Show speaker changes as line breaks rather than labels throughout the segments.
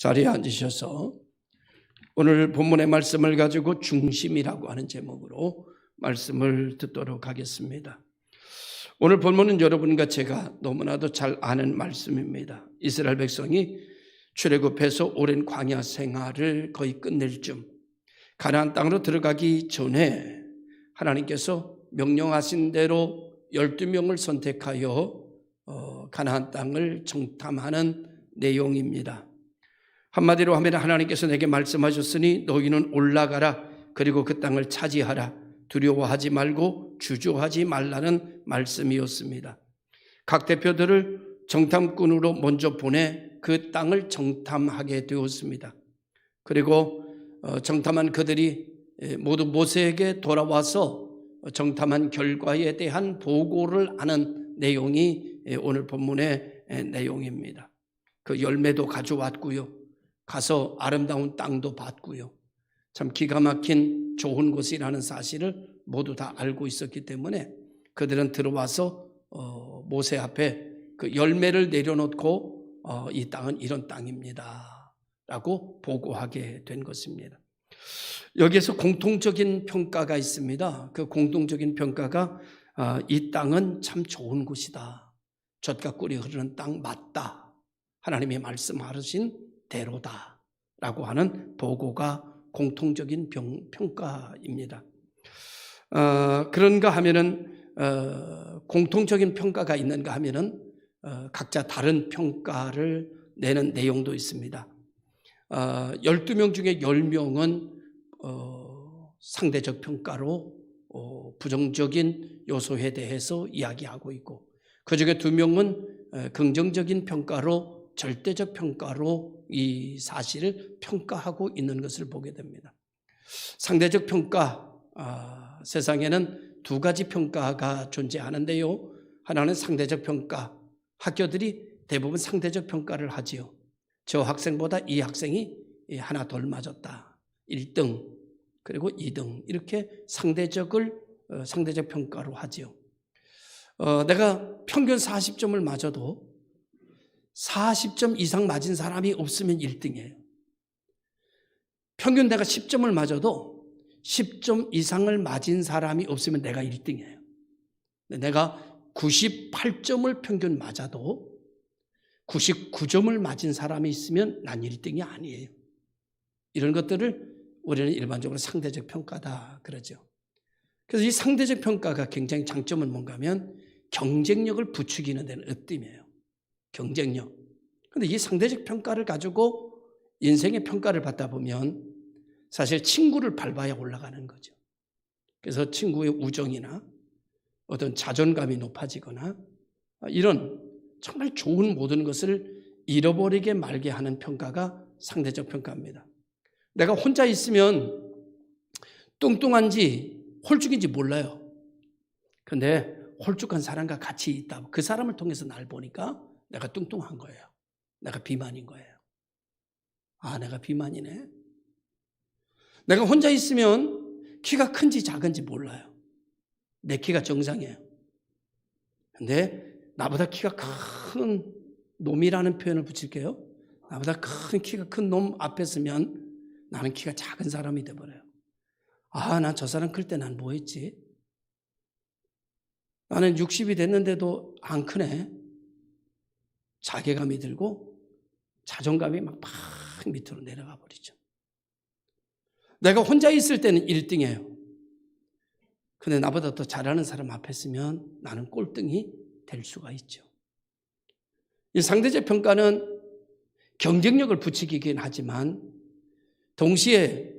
자리에 앉으셔서 오늘 본문의 말씀을 가지고 중심이라고 하는 제목으로 말씀을 듣도록 하겠습니다. 오늘 본문은 여러분과 제가 너무나도 잘 아는 말씀입니다. 이스라엘 백성이 출애굽해서 오랜 광야 생활을 거의 끝낼 쯤 가나안 땅으로 들어가기 전에 하나님께서 명령하신 대로 12명을 선택하여 가나안 땅을 정탐하는 내용입니다. 한마디로 하면 하나님께서 내게 말씀하셨으니 너희는 올라가라, 그리고 그 땅을 차지하라, 두려워하지 말고 주저하지 말라는 말씀이었습니다. 각 대표들을 정탐꾼으로 먼저 보내 그 땅을 정탐하게 되었습니다. 그리고 정탐한 그들이 모두 모세에게 돌아와서 정탐한 결과에 대한 보고를 하는 내용이 오늘 본문의 내용입니다. 그 열매도 가져왔고요, 가서 아름다운 땅도 봤고요, 참 기가 막힌 좋은 곳이라는 사실을 모두 다 알고 있었기 때문에 그들은 들어와서 모세 앞에 그 열매를 내려놓고 이 땅은 이런 땅입니다 라고 보고하게 된 것입니다. 여기에서 공통적인 평가가 있습니다. 그 공통적인 평가가 이 땅은 참 좋은 곳이다, 젖과 꿀이 흐르는 땅 맞다, 하나님이 말씀하신 대로다 라고 하는 보고가 공통적인 평가입니다. 그런가 하면은 공통적인 평가가 있는가 하면은 각자 다른 평가를 내는 내용도 있습니다. 12명 중에 10명은 상대적 평가로 부정적인 요소에 대해서 이야기하고 있고, 그 중에 2명은 긍정적인 평가로, 절대적 평가로 이 사실을 평가하고 있는 것을 보게 됩니다. 상대적 평가, 세상에는 두 가지 평가가 존재하는데요, 하나는 상대적 평가, 학교들이 대부분 상대적 평가를 하지요. 저 학생보다 이 학생이 하나 덜 맞았다, 1등 그리고 2등, 이렇게 상대적 평가로 하지요. 내가 평균 40점을 맞아도 40점 이상 맞은 사람이 없으면 1등이에요. 평균 내가 10점을 맞아도 10점 이상을 맞은 사람이 없으면 내가 1등이에요. 내가 98점을 평균 맞아도 99점을 맞은 사람이 있으면 난 1등이 아니에요. 이런 것들을 우리는 일반적으로 상대적 평가다 그러죠. 그래서 이 상대적 평가가 굉장히 장점은 뭔가 하면 경쟁력을 부추기는 데는 으뜸이에요. 경쟁력. 그런데 이 상대적 평가를 가지고 인생의 평가를 받다 보면 사실 친구를 밟아야 올라가는 거죠. 그래서 친구의 우정이나 어떤 자존감이 높아지거나 이런 정말 좋은 모든 것을 잃어버리게 말게 하는 평가가 상대적 평가입니다. 내가 혼자 있으면 뚱뚱한지 홀쭉인지 몰라요. 그런데 홀쭉한 사람과 같이 있다, 그 사람을 통해서 날 보니까 내가 뚱뚱한 거예요. 내가 비만인 거예요. 내가 비만이네. 내가 혼자 있으면 키가 큰지 작은지 몰라요. 내 키가 정상이에요. 근데 나보다 키가 큰 놈이라는 표현을 붙일게요. 나보다 키가 큰 놈 앞에 서면 나는 키가 작은 사람이 돼버려요. 난 저 사람 클 때 난 뭐 했지? 나는 60이 됐는데도 안 크네. 자괴감이 들고 자존감이 막 밑으로 내려가 버리죠. 내가 혼자 있을 때는 1등이에요. 근데 나보다 더 잘하는 사람 앞에 서면 나는 꼴등이 될 수가 있죠. 이 상대적 평가는 경쟁력을 부추기긴 하지만 동시에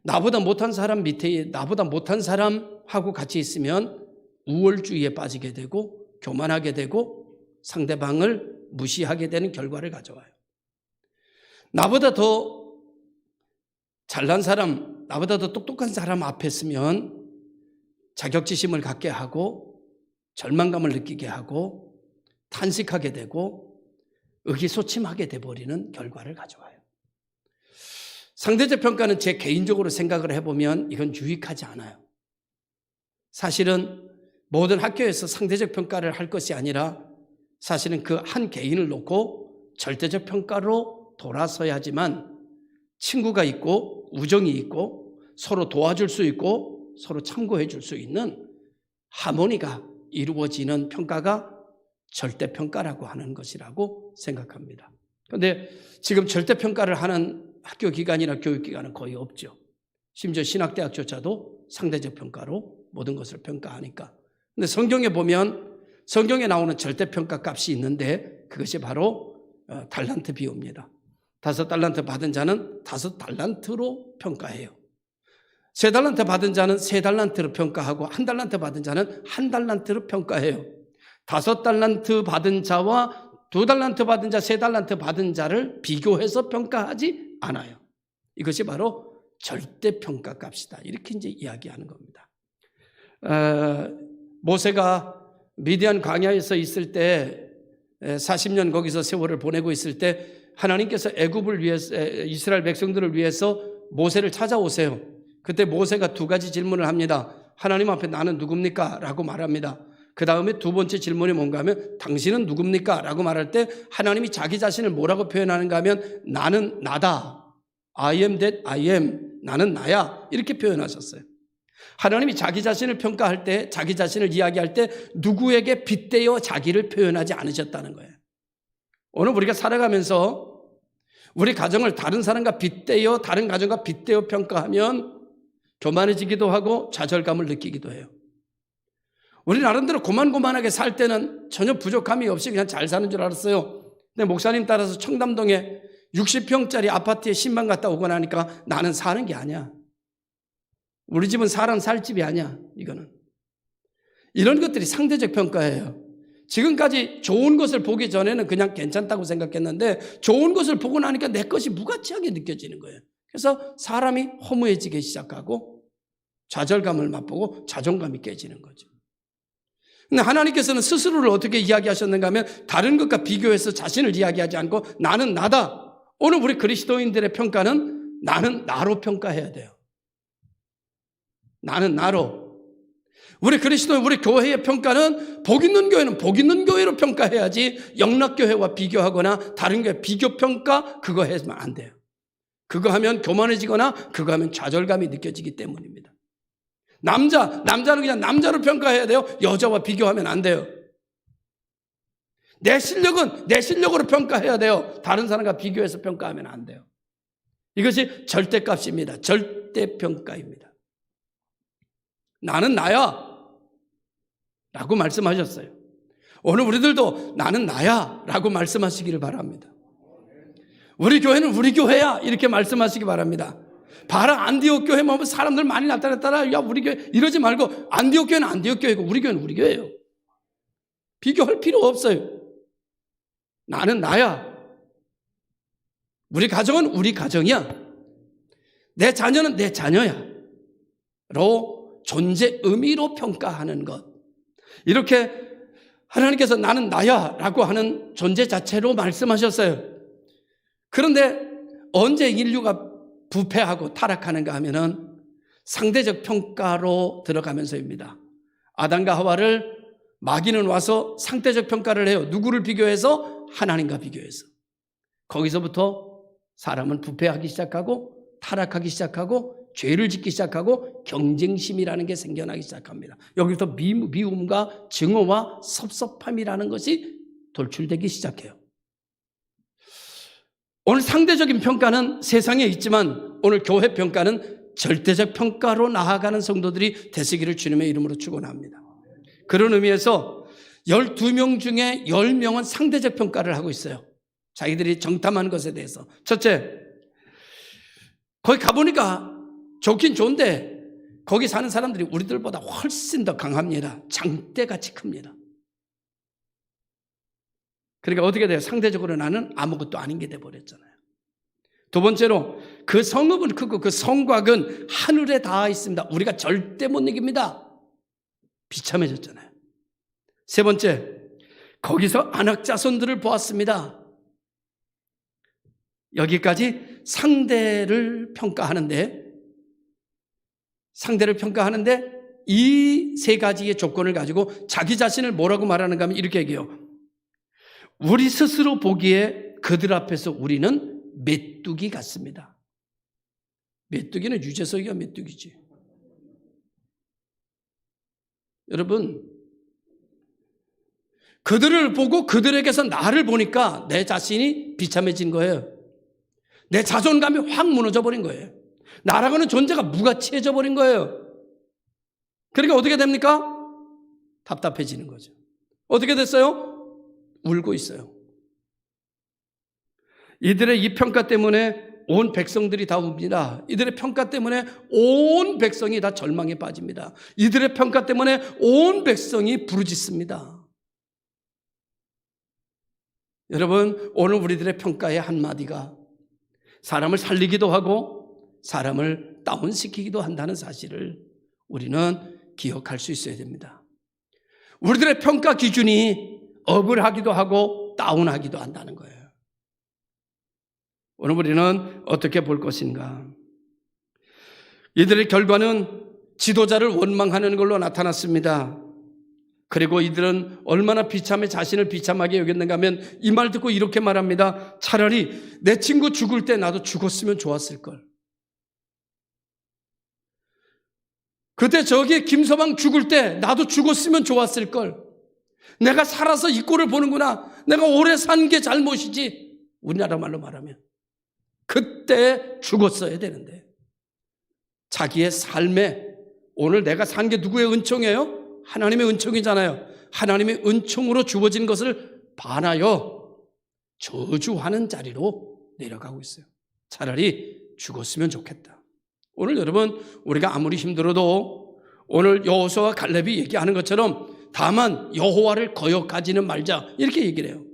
나보다 못한 사람 밑에 나보다 못한 사람하고 같이 있으면 우월주의에 빠지게 되고 교만하게 되고 상대방을 무시하게 되는 결과를 가져와요. 나보다 더 잘난 사람, 나보다 더 똑똑한 사람 앞에 서면 자격지심을 갖게 하고 절망감을 느끼게 하고 탄식하게 되고 의기소침하게 돼버리는 결과를 가져와요. 상대적 평가는 제 개인적으로 생각을 해보면 이건 유익하지 않아요. 사실은 모든 학교에서 상대적 평가를 할 것이 아니라 사실은 그 한 개인을 놓고 절대적 평가로 돌아서야지만 친구가 있고 우정이 있고 서로 도와줄 수 있고 서로 참고해 줄 수 있는 하모니가 이루어지는 평가가 절대평가라고 하는 것이라고 생각합니다. 그런데 지금 절대평가를 하는 학교 기관이나 교육기관은 거의 없죠. 심지어 신학대학조차도 상대적 평가로 모든 것을 평가하니까. 근데 성경에 보면 성경에 나오는 절대평가 값이 있는데 그것이 바로 달란트 비유입니다. 5달란트 받은 자는 5달란트로 평가해요. 3달란트 받은 자는 3달란트로 평가하고 1달란트 받은 자는 1달란트로 평가해요. 5달란트 받은 자와 2달란트 받은 자, 3달란트 받은 자를 비교해서 평가하지 않아요. 이것이 바로 절대평가 값이다. 이렇게 이제 이야기하는 겁니다. 모세가 미디안 광야에서 있을 때 40년 거기서 세월을 보내고 있을 때 하나님께서 애굽을 위해서 이스라엘 백성들을 위해서 모세를 찾아오세요. 그때 모세가 2가지 질문을 합니다. 하나님 앞에 나는 누굽니까? 라고 말합니다. 그 다음에 2번째 질문이 뭔가 하면 당신은 누굽니까? 라고 말할 때 하나님이 자기 자신을 뭐라고 표현하는가 하면 나는 나다. I am that I am. 나는 나야. 이렇게 표현하셨어요. 하나님이 자기 자신을 평가할 때, 자기 자신을 이야기할 때 누구에게 빗대어 자기를 표현하지 않으셨다는 거예요. 오늘 우리가 살아가면서 우리 가정을 다른 사람과 빗대어, 다른 가정과 빗대어 평가하면 교만해지기도 하고 좌절감을 느끼기도 해요. 우리 나름대로 고만고만하게 살 때는 전혀 부족함이 없이 그냥 잘 사는 줄 알았어요. 근데 목사님 따라서 청담동에 60평짜리 아파트에 신방 갔다 오고 나니까 나는 사는 게 아니야. 우리 집은 사람 살 집이 아니야. 이거는. 이런 것들이 상대적 평가예요. 지금까지 좋은 것을 보기 전에는 그냥 괜찮다고 생각했는데 좋은 것을 보고 나니까 내 것이 무가치하게 느껴지는 거예요. 그래서 사람이 허무해지기 시작하고 좌절감을 맛보고 자존감이 깨지는 거죠. 근데 하나님께서는 스스로를 어떻게 이야기하셨는가 하면 다른 것과 비교해서 자신을 이야기하지 않고 나는 나다. 오늘 우리 그리스도인들의 평가는 나는 나로 평가해야 돼요. 나는 나로. 우리 그리스도인, 우리 교회의 평가는 복 있는 교회는 복 있는 교회로 평가해야지 영락교회와 비교하거나 다른 교회 비교평가 그거 하면 안 돼요. 그거 하면 교만해지거나 그거 하면 좌절감이 느껴지기 때문입니다. 남자는 그냥 남자로 평가해야 돼요. 여자와 비교하면 안 돼요. 내 실력은 내 실력으로 평가해야 돼요. 다른 사람과 비교해서 평가하면 안 돼요. 이것이 절대값입니다. 절대평가입니다. 나는 나야 라고 말씀하셨어요. 오늘 우리들도 나는 나야 라고 말씀하시기를 바랍니다. 우리 교회는 우리 교회야 이렇게 말씀하시기 바랍니다. 봐라 안디옥 교회 보면 사람들 많이 나타났더라. 야 우리 교회 이러지 말고 안디옥 교회는 안디옥 교회고 우리 교회는 우리 교회예요. 비교할 필요 없어요. 나는 나야. 우리 가정은 우리 가정이야. 내 자녀는 내 자녀야. 로 존재 의미로 평가하는 것. 이렇게 하나님께서 나는 나야 라고 하는 존재 자체로 말씀하셨어요. 그런데 언제 인류가 부패하고 타락하는가 하면은 상대적 평가로 들어가면서입니다. 아담과 하와를 마귀는 와서 상대적 평가를 해요. 누구를 비교해서? 하나님과 비교해서. 거기서부터 사람은 부패하기 시작하고 타락하기 시작하고 죄를 짓기 시작하고 경쟁심이라는 게 생겨나기 시작합니다. 여기부터 미움과 증오와 섭섭함이라는 것이 돌출되기 시작해요. 오늘 상대적인 평가는 세상에 있지만 오늘 교회 평가는 절대적 평가로 나아가는 성도들이 되시기를 주님의 이름으로 축원합니다. 그런 의미에서 12명 중에 10명은 상대적 평가를 하고 있어요. 자기들이 정탐하는 것에 대해서. 첫째, 거기 가보니까 좋긴 좋은데 거기 사는 사람들이 우리들보다 훨씬 더 강합니다. 장대같이 큽니다. 그러니까 어떻게 돼요? 상대적으로 나는 아무것도 아닌 게 돼버렸잖아요. 두 번째로 그 성읍은 크고 그 성곽은 하늘에 닿아 있습니다. 우리가 절대 못 이깁니다. 비참해졌잖아요. 세 번째, 거기서 안악자손들을 보았습니다. 여기까지 상대를 평가하는데 이 세 가지의 조건을 가지고 자기 자신을 뭐라고 말하는가 하면 이렇게 얘기해요. 우리 스스로 보기에 그들 앞에서 우리는 메뚜기 같습니다. 메뚜기는 유재석이가 메뚜기지. 여러분, 그들을 보고 그들에게서 나를 보니까 내 자신이 비참해진 거예요. 내 자존감이 확 무너져 버린 거예요. 나라고는 존재가 무가치해져 버린 거예요. 그러니까 어떻게 됩니까? 답답해지는 거죠. 어떻게 됐어요? 울고 있어요. 이들의 이 평가 때문에 온 백성들이 다 웁니다. 이들의 평가 때문에 온 백성이 다 절망에 빠집니다. 이들의 평가 때문에 온 백성이 부르짖습니다. 여러분, 오늘 우리들의 평가의 한마디가 사람을 살리기도 하고 사람을 다운시키기도 한다는 사실을 우리는 기억할 수 있어야 됩니다. 우리들의 평가 기준이 업을 하기도 하고 다운하기도 한다는 거예요. 오늘 우리는 어떻게 볼 것인가? 이들의 결과는 지도자를 원망하는 걸로 나타났습니다. 그리고 이들은 얼마나 비참해 자신을 비참하게 여겼는가 하면 이 말 듣고 이렇게 말합니다. 차라리 내 친구 죽을 때 나도 죽었으면 좋았을걸. 그때 저기 김서방 죽을 때 나도 죽었으면 좋았을걸. 내가 살아서 이 꼴을 보는구나. 내가 오래 산 게 잘못이지. 우리나라 말로 말하면. 그때 죽었어야 되는데. 자기의 삶에 오늘 내가 산 게 누구의 은총이에요? 하나님의 은총이잖아요. 하나님의 은총으로 주어진 것을 반하여 저주하는 자리로 내려가고 있어요. 차라리 죽었으면 좋겠다. 오늘 여러분, 우리가 아무리 힘들어도 오늘 여호수아와 갈렙이 얘기하는 것처럼 다만 여호와를 거역하지는 말자 이렇게 얘기를 해요.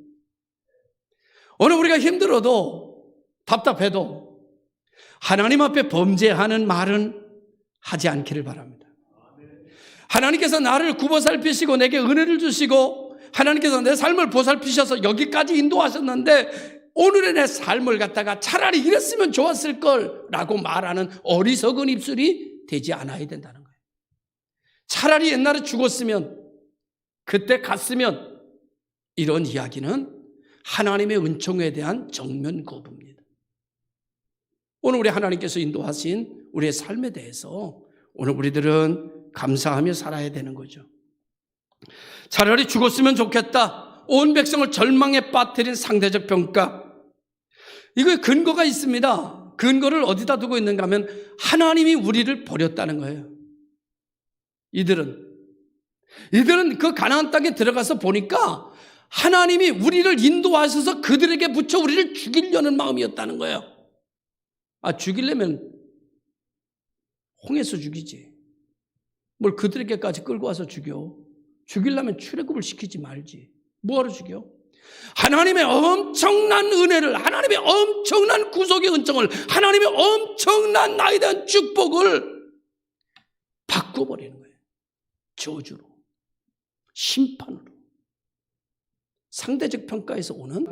오늘 우리가 힘들어도 답답해도 하나님 앞에 범죄하는 말은 하지 않기를 바랍니다. 하나님께서 나를 굽어살피시고 내게 은혜를 주시고 하나님께서 내 삶을 보살피셔서 여기까지 인도하셨는데 오늘의 내 삶을 갖다가 차라리 이랬으면 좋았을 걸 라고 말하는 어리석은 입술이 되지 않아야 된다는 거예요. 차라리 옛날에 죽었으면 그때 갔으면 이런 이야기는 하나님의 은총에 대한 정면 거부입니다. 오늘 우리 하나님께서 인도하신 우리의 삶에 대해서 오늘 우리들은 감사하며 살아야 되는 거죠. 차라리 죽었으면 좋겠다. 온 백성을 절망에 빠뜨린 상대적 평가. 이거에 근거가 있습니다. 근거를 어디다 두고 있는가 하면 하나님이 우리를 버렸다는 거예요. 이들은 그 가나안 땅에 들어가서 보니까 하나님이 우리를 인도하셔서 그들에게 붙여 우리를 죽이려는 마음이었다는 거예요. 죽이려면 홍해서 죽이지. 뭘 그들에게까지 끌고 와서 죽여. 죽이려면 출애굽을 시키지 말지. 뭐하러 죽여? 하나님의 엄청난 은혜를, 하나님의 엄청난 구속의 은총을, 하나님의 엄청난 나에 대한 축복을 바꿔버리는 거예요. 저주로, 심판으로. 상대적 평가에서 오는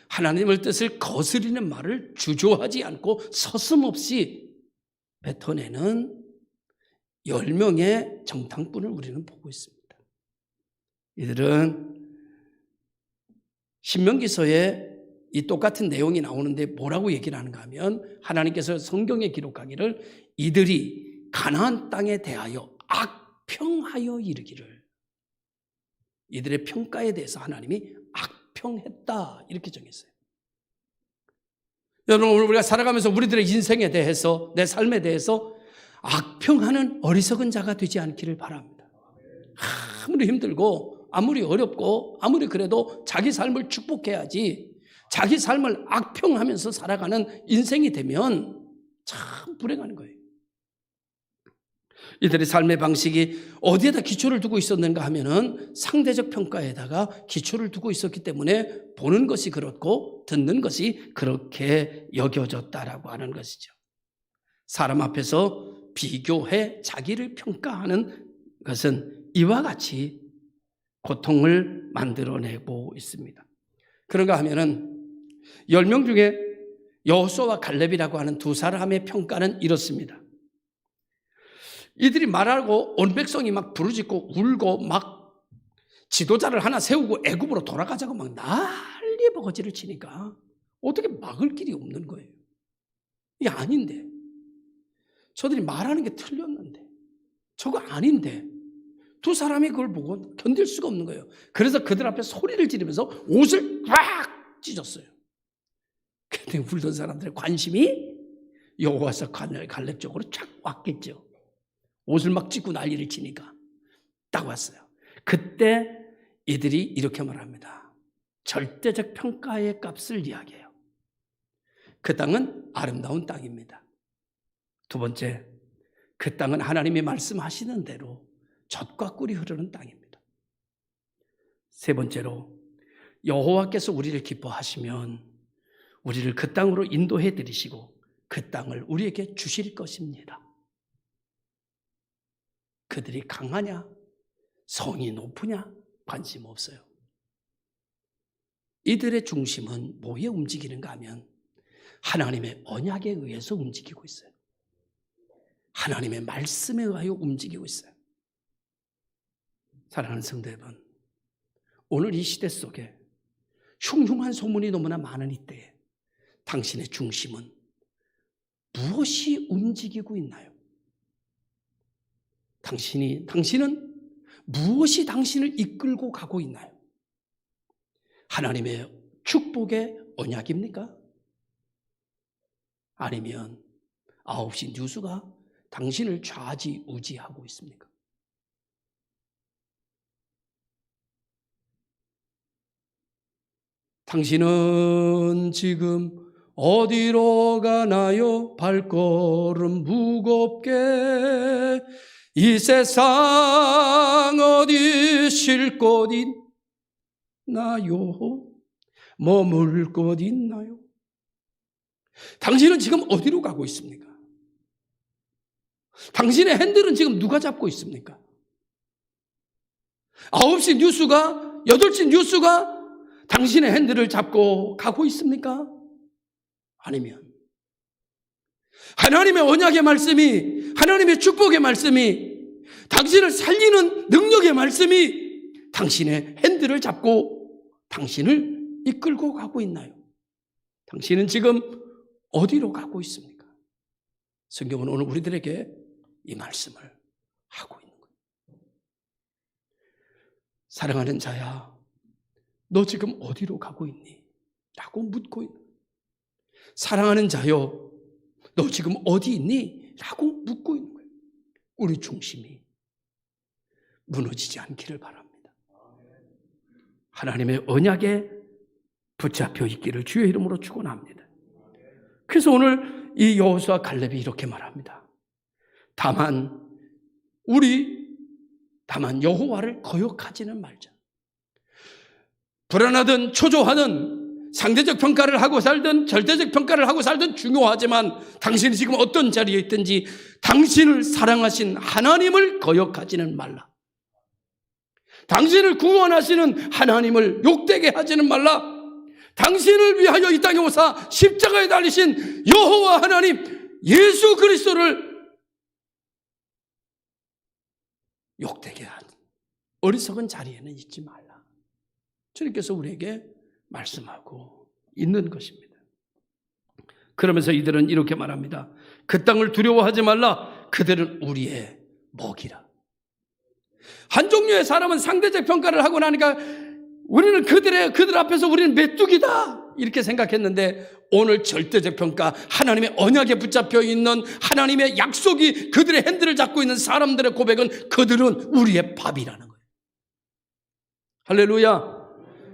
하나님의 뜻을 거스리는 말을 주저하지 않고 서슴없이 뱉어내는 10명의 정탐꾼을 우리는 보고 있습니다. 이들은 신명기서에 이 똑같은 내용이 나오는데 뭐라고 얘기를 하는가 하면 하나님께서 성경에 기록하기를 이들이 가나안 땅에 대하여 악평하여 이르기를, 이들의 평가에 대해서 하나님이 악평했다 이렇게 정했어요. 여러분, 오늘 우리가 살아가면서 우리들의 인생에 대해서, 내 삶에 대해서 악평하는 어리석은 자가 되지 않기를 바랍니다. 아무리 힘들고 아무리 어렵고 아무리 그래도 자기 삶을 축복해야지 자기 삶을 악평하면서 살아가는 인생이 되면 참 불행한 거예요. 이들의 삶의 방식이 어디에다 기초를 두고 있었는가 하면은 상대적 평가에다가 기초를 두고 있었기 때문에 보는 것이 그렇고 듣는 것이 그렇게 여겨졌다라고 하는 것이죠. 사람 앞에서 비교해 자기를 평가하는 것은 이와 같이 고통을 만들어내고 있습니다. 그런가 하면은 10명 중에 여호수아와 갈렙이라고 하는 두 사람의 평가는 이렇습니다. 이들이 말하고 온 백성이 막 부르짖고 울고 막 지도자를 하나 세우고 애굽으로 돌아가자고 막 난리 버거지를 치니까 어떻게 막을 길이 없는 거예요. 이게 아닌데. 저들이 말하는 게 틀렸는데. 저거 아닌데. 두 사람이 그걸 보고 견딜 수가 없는 거예요. 그래서 그들 앞에 소리를 지르면서 옷을 꽉 찢었어요. 근데 울던 사람들의 관심이 여호와서 갈렙 쪽으로 쫙 왔겠죠. 옷을 막 찢고 난리를 치니까 딱 왔어요. 그때 이들이 이렇게 말합니다. 절대적 평가의 값을 이야기해요. 그 땅은 아름다운 땅입니다. 두 번째, 그 땅은 하나님이 말씀하시는 대로 젖과 꿀이 흐르는 땅입니다. 세 번째로, 여호와께서 우리를 기뻐하시면 우리를 그 땅으로 인도해 드리시고 그 땅을 우리에게 주실 것입니다. 그들이 강하냐, 성이 높으냐 관심 없어요. 이들의 중심은 뭐에 움직이는가 하면 하나님의 언약에 의해서 움직이고 있어요. 하나님의 말씀에 의하여 움직이고 있어요. 사랑하는 성도 여러분, 오늘 이 시대 속에 흉흉한 소문이 너무나 많은 이때에 당신의 중심은 무엇이 움직이고 있나요? 당신은 무엇이 당신을 이끌고 가고 있나요? 하나님의 축복의 언약입니까? 아니면 9시 뉴스가 당신을 좌지우지하고 있습니까? 당신은 지금 어디로 가나요? 발걸음 무겁게 이 세상 어디 쉴 곳 있나요? 머물 곳 있나요? 당신은 지금 어디로 가고 있습니까? 당신의 핸들은 지금 누가 잡고 있습니까? 9시 뉴스가, 8시 뉴스가 당신의 핸들을 잡고 가고 있습니까? 아니면 하나님의 언약의 말씀이, 하나님의 축복의 말씀이, 당신을 살리는 능력의 말씀이 당신의 핸들을 잡고 당신을 이끌고 가고 있나요? 당신은 지금 어디로 가고 있습니까? 성경은 오늘 우리들에게 이 말씀을 하고 있는 거예요. 사랑하는 자야, 너 지금 어디로 가고 있니? 라고 묻고 있는 거예요. 사랑하는 자여, 너 지금 어디 있니? 라고 묻고 있는 거예요. 우리 중심이 무너지지 않기를 바랍니다. 하나님의 언약에 붙잡혀 있기를 주의 이름으로 축원합니다. 그래서 오늘 이 여호수아 갈렙이 이렇게 말합니다. 다만 여호와를 거역하지는 말자. 불안하든 초조하든 상대적 평가를 하고 살든 절대적 평가를 하고 살든 중요하지만 당신이 지금 어떤 자리에 있든지 당신을 사랑하신 하나님을 거역하지는 말라. 당신을 구원하시는 하나님을 욕되게 하지는 말라. 당신을 위하여 이 땅에 오사 십자가에 달리신 여호와 하나님 예수 그리스도를 욕되게 한 어리석은 자리에는 있지 말라. 주님께서 우리에게 말씀하고 있는 것입니다. 그러면서 이들은 이렇게 말합니다. 그 땅을 두려워하지 말라. 그들은 우리의 먹이라. 한 종류의 사람은 상대적 평가를 하고 나니까 우리는 그들 앞에서 우리는 메뚜기다 이렇게 생각했는데 오늘 절대적 평가, 하나님의 언약에 붙잡혀 있는 하나님의 약속이 그들의 핸들을 잡고 있는 사람들의 고백은 그들은 우리의 밥이라는 거예요. 할렐루야.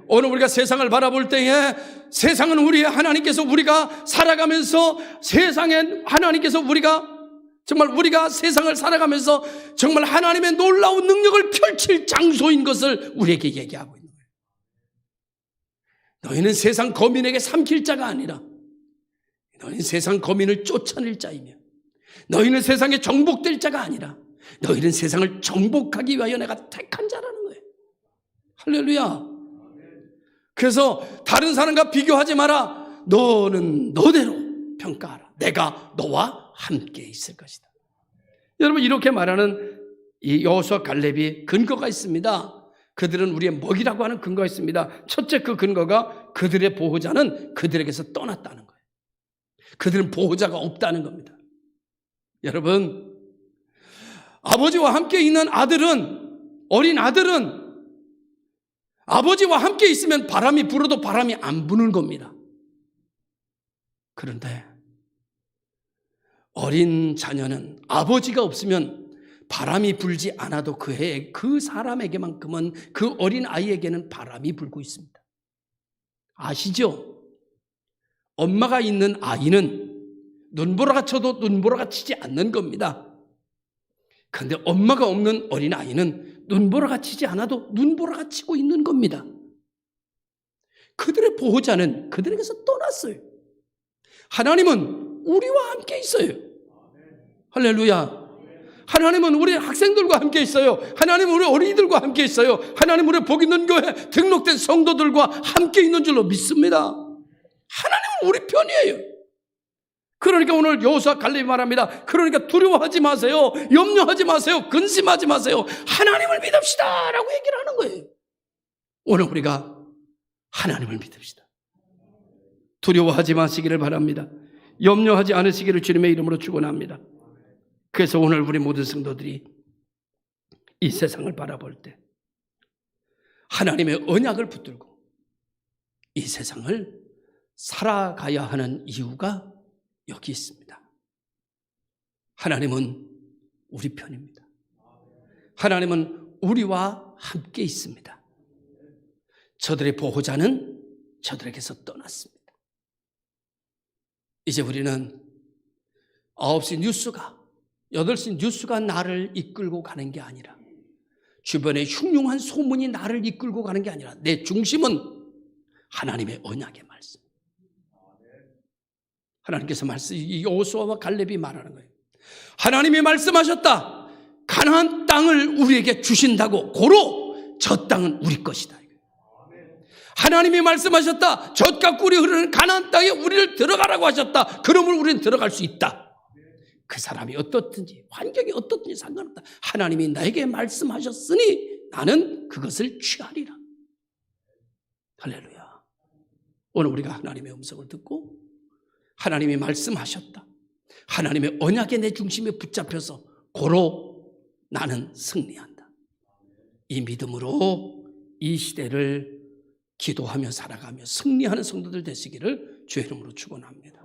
오늘 우리가 세상을 바라볼 때에 세상은 하나님께서 우리가 살아가면서 세상에 하나님께서 우리가 세상을 살아가면서 정말 하나님의 놀라운 능력을 펼칠 장소인 것을 우리에게 얘기하고 있는 거예요. 너희는 세상 거민에게 삼킬 자가 아니라 너희는 세상 거민을 쫓아낼 자이며 너희는 세상에 정복될 자가 아니라 너희는 세상을 정복하기 위하여 내가 택한 자라는 거예요. 할렐루야. 그래서 다른 사람과 비교하지 마라. 너는 너대로 평가하라. 내가 너와 함께 있을 것이다. 여러분 이렇게 말하는 이 여호수아 갈렙이 근거가 있습니다. 그들은 우리의 먹이라고 하는 근거가 있습니다. 첫째, 그 근거가 그들의 보호자는 그들에게서 떠났다는 거예요. 그들은 보호자가 없다는 겁니다. 여러분, 아버지와 함께 있는 아들은, 어린 아들은 아버지와 함께 있으면 바람이 불어도 바람이 안 부는 겁니다. 그런데 어린 자녀는 아버지가 없으면 바람이 불지 않아도 그 사람에게만큼은, 그 어린 아이에게는 바람이 불고 있습니다. 아시죠? 엄마가 있는 아이는 눈보라가 쳐도 눈보라가 치지 않는 겁니다. 그런데 엄마가 없는 어린 아이는 눈보라가 치지 않아도 눈보라가 치고 있는 겁니다. 그들의 보호자는 그들에게서 떠났어요. 하나님은 우리와 함께 있어요. 할렐루야. 하나님은 우리 학생들과 함께 있어요. 하나님은 우리 어린이들과 함께 있어요. 하나님은 우리 복 있는 교회 등록된 성도들과 함께 있는 줄로 믿습니다. 하나님은 우리 편이에요. 그러니까 오늘 여호수아 갈렙이 말합니다. 그러니까 두려워하지 마세요. 염려하지 마세요. 근심하지 마세요. 하나님을 믿읍시다 라고 얘기를 하는 거예요. 오늘 우리가 하나님을 믿읍시다. 두려워하지 마시기를 바랍니다. 염려하지 않으시기를 주님의 이름으로 축원합니다. 그래서 오늘 우리 모든 성도들이 이 세상을 바라볼 때 하나님의 언약을 붙들고 이 세상을 살아가야 하는 이유가 여기 있습니다. 하나님은 우리 편입니다. 하나님은 우리와 함께 있습니다. 저들의 보호자는 저들에게서 떠났습니다. 이제 우리는 9시 뉴스가, 8시 뉴스가 나를 이끌고 가는 게 아니라, 주변의 흉흉한 소문이 나를 이끌고 가는 게 아니라, 내 중심은 하나님의 언약의 말씀. 하나님께서 여호수아와 갈렙이 말하는 거예요. 하나님이 말씀하셨다. 가나안 땅을 우리에게 주신다고. 고로 저 땅은 우리 것이다. 하나님이 말씀하셨다. 젖과 꿀이 흐르는 가나안 땅에 우리를 들어가라고 하셨다. 그러면 우리는 들어갈 수 있다. 그 사람이 어떻든지 환경이 어떻든지 상관없다. 하나님이 나에게 말씀하셨으니 나는 그것을 취하리라. 할렐루야. 오늘 우리가 하나님의 음성을 듣고 하나님이 말씀하셨다. 하나님의 언약에 내 중심에 붙잡혀서 고로 나는 승리한다. 이 믿음으로 이 시대를 기도하며 살아가며 승리하는 성도들 되시기를 주의 이름으로 축원합니다.